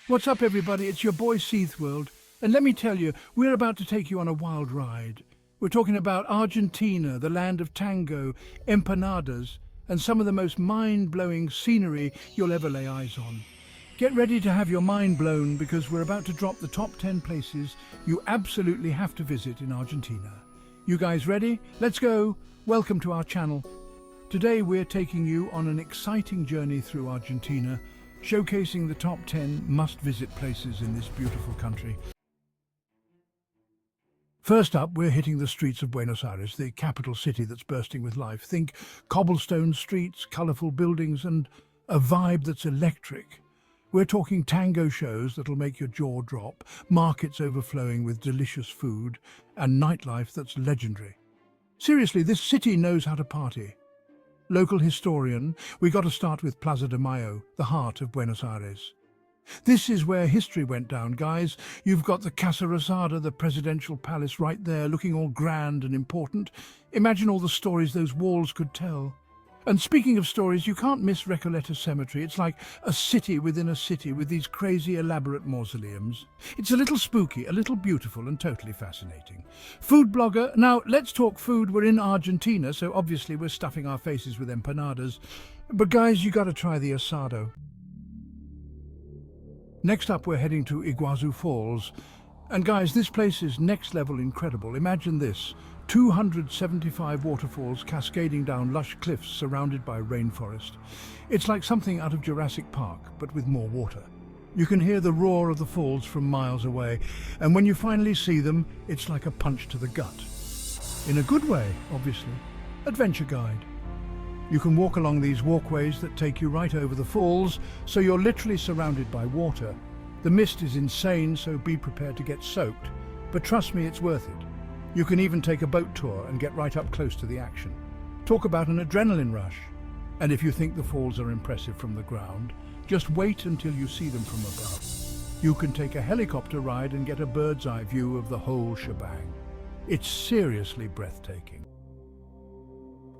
What's up, everybody? It's your boy Seathworld. And let me tell you, we're about to take you on a wild ride. We're talking about Argentina, the land of tango, empanadas, and some of the most mind-blowing scenery you'll ever lay eyes on. Get ready to have your mind blown because we're about to drop the top 10 places you absolutely have to visit in Argentina. You guys ready? Let's go. Welcome to our channel. Today we're taking you on an exciting journey through Argentina, showcasing the top 10 must-visit places in this beautiful country. First up, we're hitting the streets of Buenos Aires, the capital city that's bursting with life. Think cobblestone streets, colourful buildings, and a vibe that's electric. We're talking tango shows that'll make your jaw drop, markets overflowing with delicious food, and nightlife that's legendary. Seriously, this city knows how to party. Local historian, we got to start with Plaza de Mayo, the heart of Buenos Aires. This is where history went down, guys. You've got the Casa Rosada, the presidential palace right there, looking all grand and important. Imagine all the stories those walls could tell. And speaking of stories, you can't miss Recoleta Cemetery. It's like a city within a city with these crazy elaborate mausoleums. It's a little spooky, a little beautiful, and totally fascinating. Food blogger. Now, let's talk food. We're in Argentina, so obviously we're stuffing our faces with empanadas. But guys, you gotta try the asado. Next up, we're heading to Iguazu Falls. And guys, this place is next level incredible. Imagine this. 275 waterfalls cascading down lush cliffs surrounded by rainforest. It's like something out of Jurassic Park, but with more water. You can hear the roar of the falls from miles away, and when you finally see them, it's like a punch to the gut. In a good way, obviously. Adventure guide. You can walk along these walkways that take you right over the falls, so you're literally surrounded by water. The mist is insane, so be prepared to get soaked. But trust me, it's worth it. You can even take a boat tour and get right up close to the action. Talk about an adrenaline rush. And if you think the falls are impressive from the ground, just wait until you see them from above. You can take a helicopter ride and get a bird's eye view of the whole shebang. It's seriously breathtaking.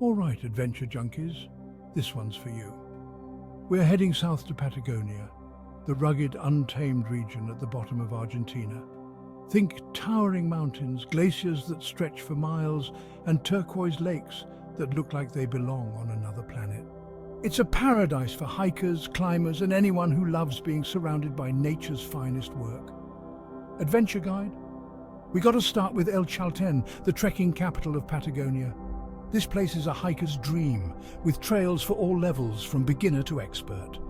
All right, adventure junkies, this one's for you. We're heading south to Patagonia, the rugged, untamed region at the bottom of Argentina. Think towering mountains, glaciers that stretch for miles, and turquoise lakes that look like they belong on another planet. It's a paradise for hikers, climbers, and anyone who loves being surrounded by nature's finest work. Adventure guide? We got to start with El Chalten, the trekking capital of Patagonia. This place is a hiker's dream, with trails for all levels, from beginner to expert.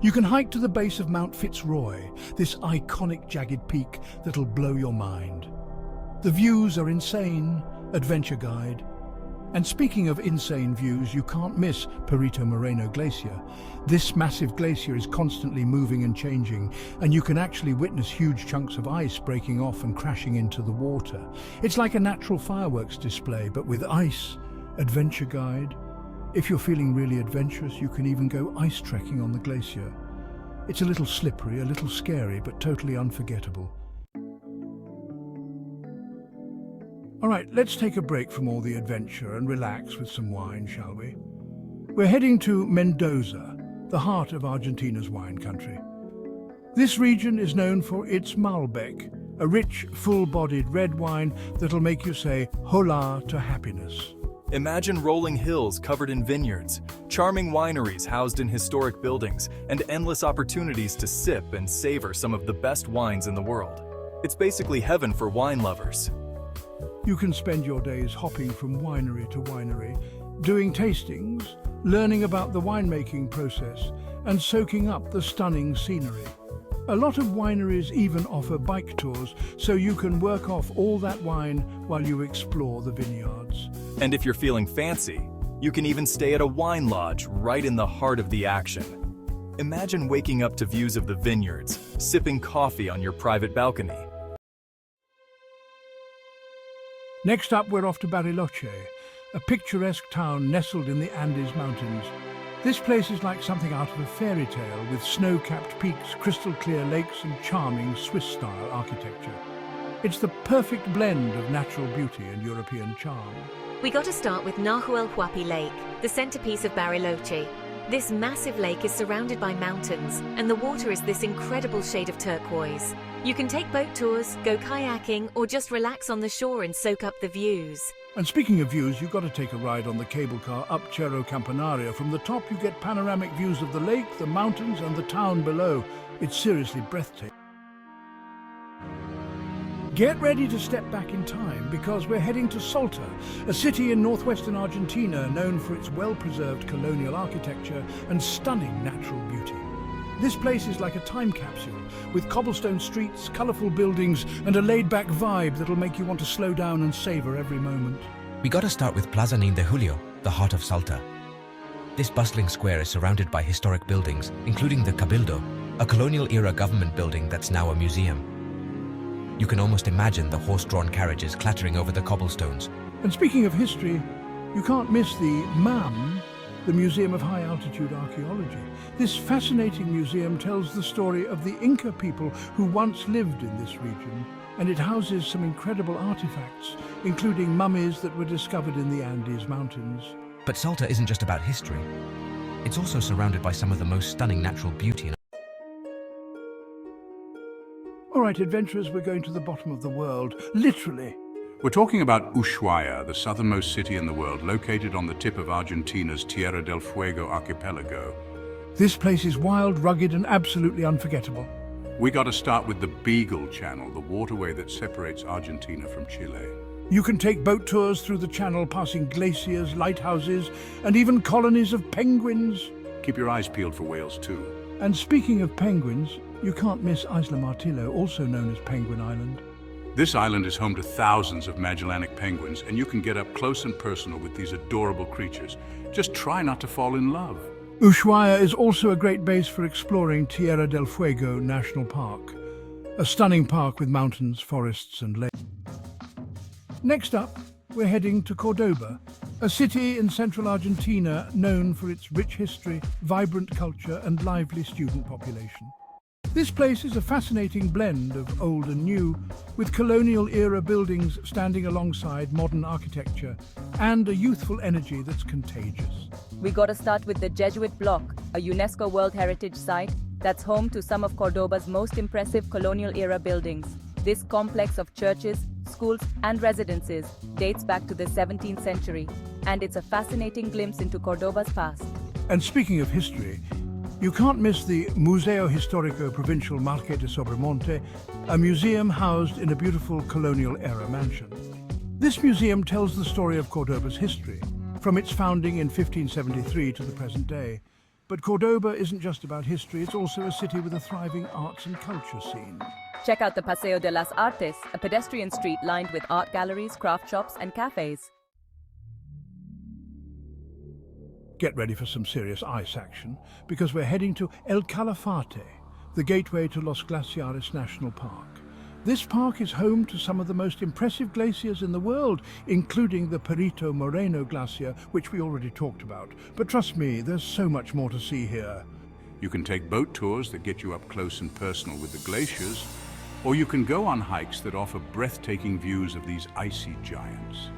You can hike to the base of Mount Fitzroy, this iconic jagged peak that'll blow your mind. The views are insane, adventure guide. And speaking of insane views, you can't miss Perito Moreno Glacier. This massive glacier is constantly moving and changing, and you can actually witness huge chunks of ice breaking off and crashing into the water. It's like a natural fireworks display, but with ice. Adventure guide. If you're feeling really adventurous, you can even go ice trekking on the glacier. It's a little slippery, a little scary, but totally unforgettable. All right, let's take a break from all the adventure and relax with some wine, shall we? We're heading to Mendoza, the heart of Argentina's wine country. This region is known for its Malbec, a rich, full-bodied red wine that'll make you say hola to happiness. Imagine rolling hills covered in vineyards, charming wineries housed in historic buildings, and endless opportunities to sip and savor some of the best wines in the world. It's basically heaven for wine lovers. You can spend your days hopping from winery to winery, doing tastings, learning about the winemaking process, and soaking up the stunning scenery. A lot of wineries even offer bike tours, so you can work off all that wine while you explore the vineyards. And if you're feeling fancy, you can even stay at a wine lodge right in the heart of the action. Imagine waking up to views of the vineyards, sipping coffee on your private balcony. Next up, we're off to Bariloche, a picturesque town nestled in the Andes Mountains. This place is like something out of a fairy tale, with snow-capped peaks, crystal-clear lakes, and charming Swiss-style architecture. It's the perfect blend of natural beauty and European charm. We got to start with Nahuel Huapi Lake, the centerpiece of Bariloche. This massive lake is surrounded by mountains, and the water is this incredible shade of turquoise. You can take boat tours, go kayaking, or just relax on the shore and soak up the views. And speaking of views, you've got to take a ride on the cable car up Cerro Campanario. From the top, you get panoramic views of the lake, the mountains, and the town below. It's seriously breathtaking. Get ready to step back in time, because we're heading to Salta, a city in northwestern Argentina known for its well-preserved colonial architecture and stunning natural beauty. This place is like a time capsule, with cobblestone streets, colourful buildings, and a laid-back vibe that'll make you want to slow down and savour every moment. We gotta start with Plaza Nin de Julio, the heart of Salta. This bustling square is surrounded by historic buildings, including the Cabildo, a colonial-era government building that's now a museum. You can almost imagine the horse-drawn carriages clattering over the cobblestones. And speaking of history, you can't miss the MAM, the Museum of High Altitude Archaeology. This fascinating museum tells the story of the Inca people who once lived in this region, and it houses some incredible artifacts, including mummies that were discovered in the Andes Mountains. But Salta isn't just about history. It's also surrounded by some of the most stunning natural beauty in. All right, adventurers, we're going to the bottom of the world, literally. We're talking about Ushuaia, the southernmost city in the world, located on the tip of Argentina's Tierra del Fuego archipelago. This place is wild, rugged, and absolutely unforgettable. We got to start with the Beagle Channel, the waterway that separates Argentina from Chile. You can take boat tours through the channel, passing glaciers, lighthouses, and even colonies of penguins. Keep your eyes peeled for whales too. And speaking of penguins, you can't miss Isla Martillo, also known as Penguin Island. This island is home to thousands of Magellanic penguins, and you can get up close and personal with these adorable creatures. Just try not to fall in love. Ushuaia is also a great base for exploring Tierra del Fuego National Park, a stunning park with mountains, forests, and lakes. Next up, we're heading to Cordoba, a city in central Argentina known for its rich history, vibrant culture, and lively student population. This place is a fascinating blend of old and new, with colonial-era buildings standing alongside modern architecture and a youthful energy that's contagious. We gotta start with the Jesuit Block, a UNESCO World Heritage Site that's home to some of Cordoba's most impressive colonial-era buildings. This complex of churches, schools, and residences dates back to the 17th century, and it's a fascinating glimpse into Cordoba's past. And speaking of history, you can't miss the Museo Histórico Provincial Marque de Sobremonte, a museum housed in a beautiful colonial-era mansion. This museum tells the story of Cordoba's history, from its founding in 1573 to the present day. But Cordoba isn't just about history, it's also a city with a thriving arts and culture scene. Check out the Paseo de las Artes, a pedestrian street lined with art galleries, craft shops, and cafes. Get ready for some serious ice action, because we're heading to El Calafate, the gateway to Los Glaciares National Park. This park is home to some of the most impressive glaciers in the world, including the Perito Moreno Glacier, which we already talked about. But trust me, there's so much more to see here. You can take boat tours that get you up close and personal with the glaciers, or you can go on hikes that offer breathtaking views of these icy giants.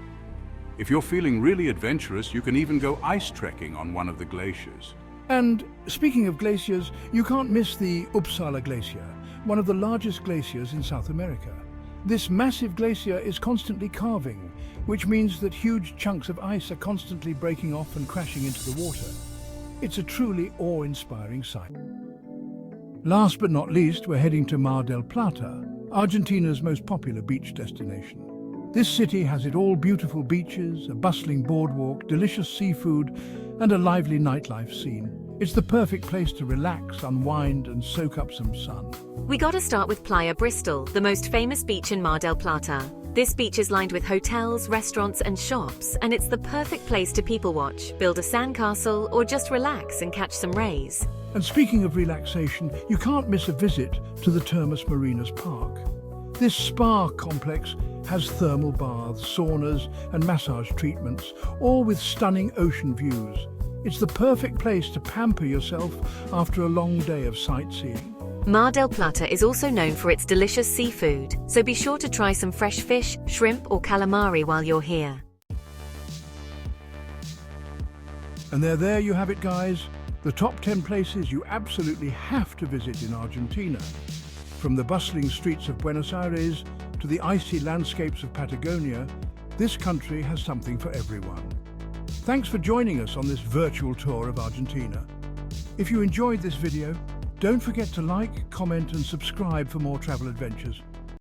If you're feeling really adventurous, you can even go ice trekking on one of the glaciers. And speaking of glaciers, you can't miss the Uppsala Glacier, one of the largest glaciers in South America. This massive glacier is constantly calving, which means that huge chunks of ice are constantly breaking off and crashing into the water. It's a truly awe-inspiring sight. Last but not least, we're heading to Mar del Plata, Argentina's most popular beach destination. This city has it all: beautiful beaches, a bustling boardwalk, delicious seafood, and a lively nightlife scene. It's the perfect place to relax, unwind, and soak up some sun. We gotta start with Playa Bristol, the most famous beach in Mar del Plata. This beach is lined with hotels, restaurants, and shops, and it's the perfect place to people watch, build a sandcastle, or just relax and catch some rays. And speaking of relaxation, you can't miss a visit to the Termas Marinas Park. This spa complex has thermal baths, saunas, and massage treatments, all with stunning ocean views. It's the perfect place to pamper yourself after a long day of sightseeing. Mar del Plata is also known for its delicious seafood, so be sure to try some fresh fish, shrimp, or calamari while you're here. And there you have it, guys. The top 10 places you absolutely have to visit in Argentina. From the bustling streets of Buenos Aires to the icy landscapes of Patagonia, this country has something for everyone. Thanks for joining us on this virtual tour of Argentina. If you enjoyed this video, don't forget to like, comment and subscribe for more travel adventures.